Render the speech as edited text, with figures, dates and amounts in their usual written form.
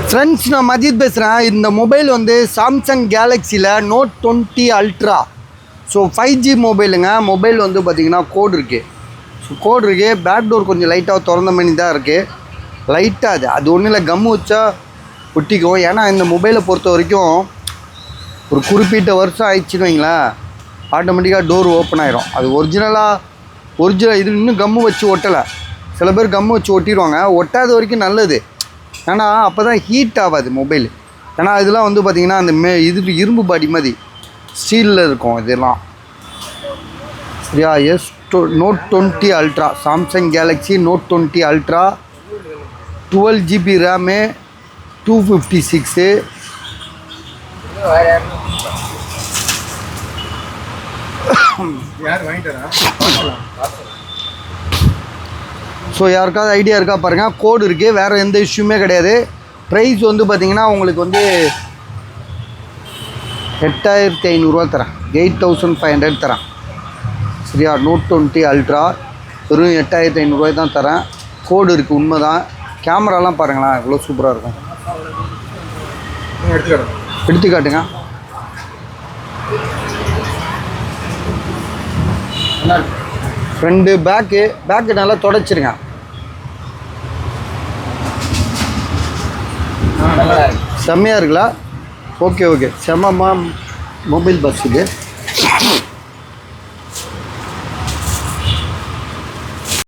Friends, நான் மஜித் பேசுகிறேன். இந்த மொபைல் வந்து சாம்சங் கேலக்ஸியில் Note 20 Ultra. ஸோ 5G மொபைலுங்க. மொபைல் வந்து பார்த்திங்கன்னா கோடு இருக்குது. ஸோ கோடு இருக்குது. பேக் டோர் கொஞ்சம் லைட்டாக திறந்த மாதிரி தான் இருக்குது. லைட்டாக அது ஒன்றும் இல்லை, கம்மு வச்சா ஒட்டிக்கும். ஏன்னா இந்த மொபைலை பொறுத்த வரைக்கும் ஒரு குறிப்பிட்ட வருஷம் ஆயிடுச்சுன்னு வைங்களேன், ஆட்டோமேட்டிக்காக டோர் ஓப்பன் ஆகிரும். அது ஒரிஜினல் இது இன்னும் கம்மு வச்சு ஒட்டலை. சில பேர் கம்மு வச்சு ஒட்டிடுவாங்க. ஒட்டாத வரைக்கும் நல்லது. ஏன்னா அப்போ தான் ஹீட் ஆகாது மொபைல். ஏன்னா இதெல்லாம் வந்து பார்த்திங்கன்னா அந்த இது இரும்பு பாடி மாதிரி ஸ்டீலில் இருக்கும் இதெல்லாம். சரியா? Note 20 Ultra, Samsung Galaxy Note 20 Ultra, 12GB RAM, 256. So யாருக்காவது ஐடியா இருக்கா பாருங்கள். கோடு இருக்குது, வேறு எந்த இஷ்யூமே கிடையாது. ப்ரைஸ் வந்து பார்த்திங்கன்னா உங்களுக்கு வந்து 8500 தரேன், 8500 தரேன். சரியா? Note 20 Ultra வெறும் 8500 தான் தரேன். கோடு இருக்குது, உண்மை தான். கேமராலாம் பாருங்களேன் எவ்வளோ சூப்பராக இருக்கும். எடுத்து காட்டுங்க. ஃப்ரெண்டு பேக்கு நல்லா தொடச்சிருங்க. செம்மையாக இருக்குல்ல? ஓகே செம்மம்மா மொபைல் பஸ் இது.